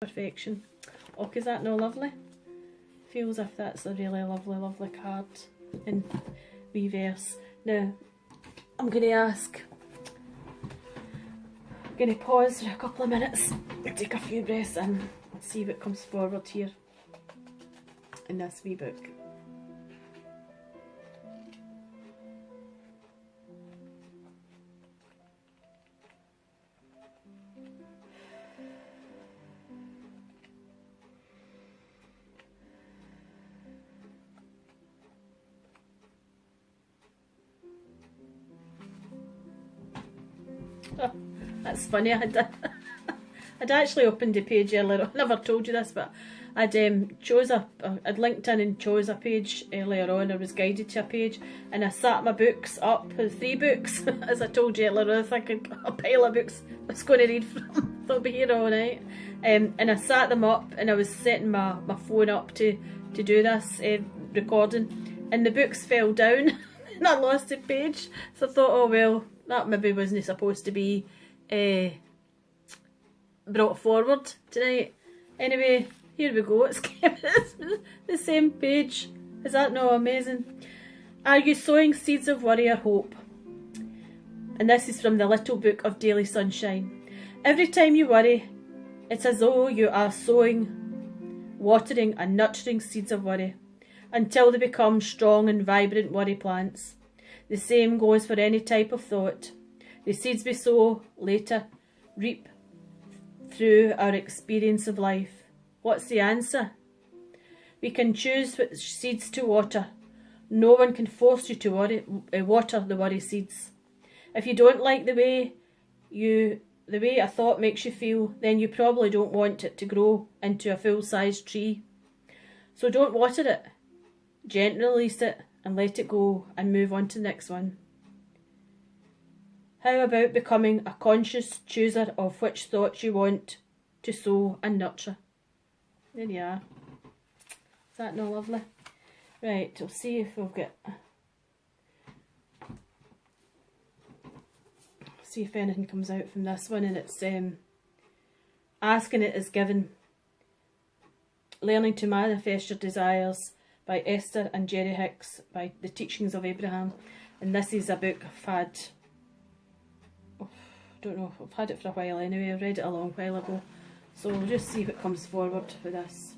Perfection. Oh, is that no lovely? Feels as if that's a really lovely, lovely card in reverse. Now, I'm going to pause for a couple of minutes, take a few breaths in and see what comes forward here in this wee book. Oh, that's funny. I'd actually opened the page earlier on. I never told you this, but I'd linked in and chose a page earlier on. I was guided to a page, and I sat my books up, the 3 books, as I told you earlier on. I think I'd got a pile of books I was going to read from. They'll be here all night. And I sat them up, and I was setting my phone up to do this recording, and the books fell down, and I lost the page. So I thought, oh well, that maybe wasn't supposed to be brought forward tonight. Anyway, here we go. It's the same page. Is that not amazing? Are you sowing seeds of worry or hope? And this is from the Little Book of Daily Sunshine. Every time you worry, it's as though you are sowing, watering and nurturing seeds of worry until they become strong and vibrant worry plants. The same goes for any type of thought. The seeds we sow later reap through our experience of life. What's the answer? We can choose which seeds to water. No one can force you to water the worry seeds. If you don't like the way a thought makes you feel, then you probably don't want it to grow into a full-sized tree. So don't water it. Gently release it and let it go and move on to the next one. How about becoming a conscious chooser of which thoughts you want to sow and nurture? There you are. Is that not lovely? Right, we'll see if we'll get... See if anything comes out from this one, and it's Asking It Is Given. Learning to Manifest Your Desires by Esther and Jerry Hicks, by The Teachings of Abraham. And this is a book I've had, I don't know, I've had it for a while anyway. I read it a long while ago. So we'll just see what comes forward with this.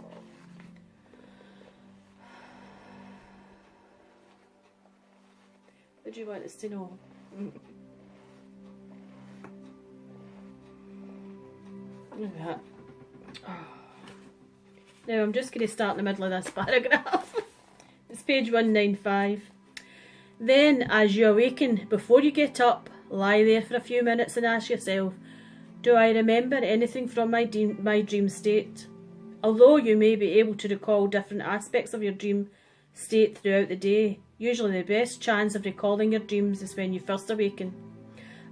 What do you want us to know? Look at that. Now I'm just going to start in the middle of this paragraph. It's page 195. Then, as you awaken, before you get up, lie there for a few minutes and ask yourself, do I remember anything from my dream state? Although you may be able to recall different aspects of your dream state throughout the day, usually the best chance of recalling your dreams is when you first awaken.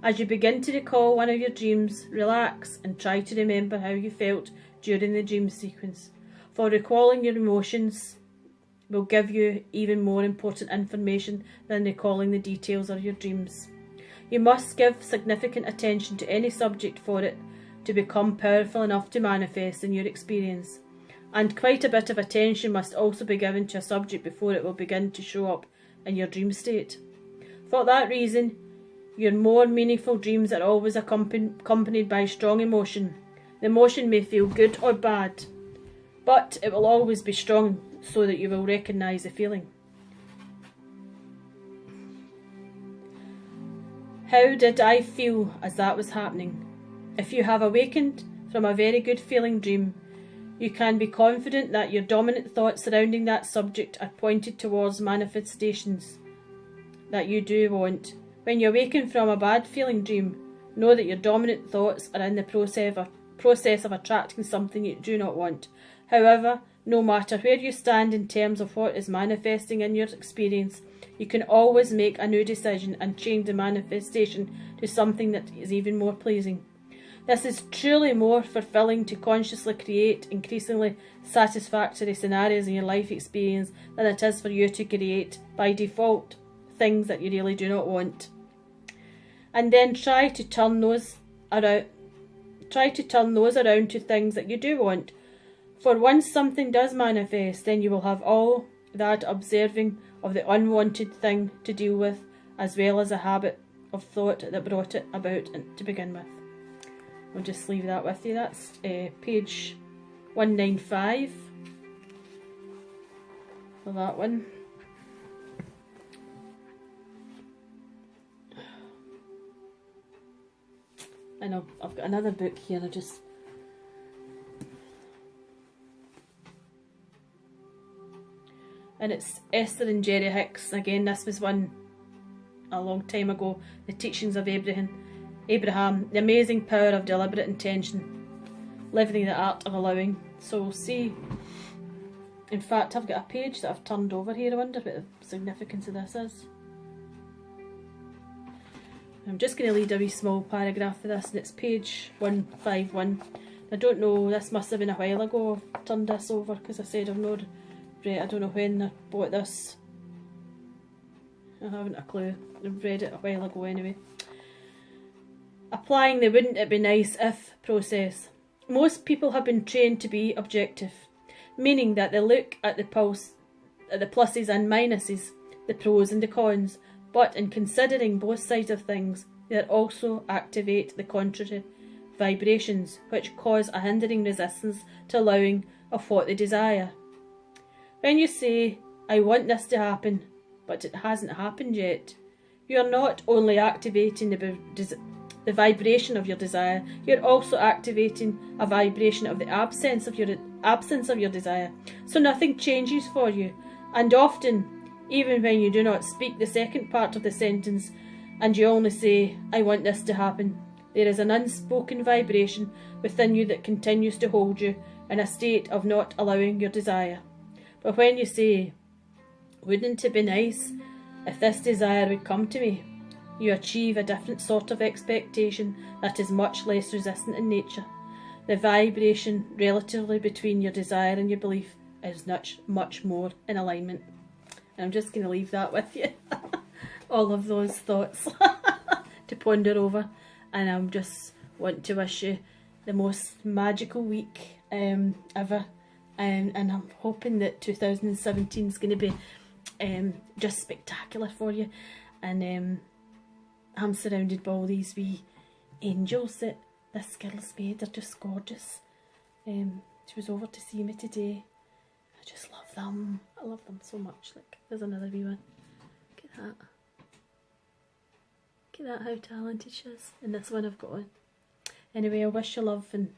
As you begin to recall one of your dreams, relax and try to remember how you felt during the dream sequence. For recalling your emotions will give you even more important information than recalling the details of your dreams. You must give significant attention to any subject for it to become powerful enough to manifest in your experience. And quite a bit of attention must also be given to a subject before it will begin to show up in your dream state. For that reason, your more meaningful dreams are always accompanied by strong emotion. The emotion may feel good or bad, but it will always be strong so that you will recognise the feeling. How did I feel as that was happening? If you have awakened from a very good feeling dream, you can be confident that your dominant thoughts surrounding that subject are pointed towards manifestations that you do want. When you awaken from a bad feeling dream, know that your dominant thoughts are in the process of attracting something you do not want. However, no matter where you stand in terms of what is manifesting in your experience, you can always make a new decision and change the manifestation to something that is even more pleasing. This is truly more fulfilling to consciously create increasingly satisfactory scenarios in your life experience than it is for you to create, by default, things that you really do not want. And then try to turn those around. Try to turn those around to things that you do want. For once something does manifest, then you will have all that observing of the unwanted thing to deal with, as well as a habit of thought that brought it about to begin with. I'll just leave that with you. That's page 195 for that one. I know, I've got another book here, and it's Esther and Jerry Hicks. Again, this was one a long time ago. The Teachings of Abraham, the amazing power of deliberate intention, living the art of allowing. So we'll see. In fact, I've got a page that I've turned over here. I wonder what the significance of this is. I'm just going to read a wee small paragraph for this, and it's page 151. I don't know, this must have been a while ago I've turned this over, because I said I've not read, I don't know when I bought this. I haven't a clue. I've read it a while ago anyway. Applying the wouldn't it be nice if process. Most people have been trained to be objective, meaning that they look at the pluses and minuses, the pros and the cons, but in considering both sides of things, they also activate the contrary vibrations, which cause a hindering resistance to allowing of what they desire. When you say, I want this to happen, but it hasn't happened yet, you are not only activating the vibration of your desire, you're also activating a vibration of the absence of your desire. So nothing changes for you, and often, even when you do not speak the second part of the sentence and you only say, I want this to happen, there is an unspoken vibration within you that continues to hold you in a state of not allowing your desire. But when you say, wouldn't it be nice if this desire would come to me, you achieve a different sort of expectation that is much less resistant in nature. The vibration relatively between your desire and your belief is much more in alignment. I'm just going to leave that with you. All of those thoughts to ponder over. And I just want to wish you the most magical week ever. And I'm hoping that 2017 is going to be just spectacular for you. And I'm surrounded by all these wee angels that this girl's made. They're just gorgeous. She was over to see me today. I just love them. I love them so much. Like, there's another wee one. Look at that. Look at that, how talented she is. And this one I've got on. Anyway, I wish you love and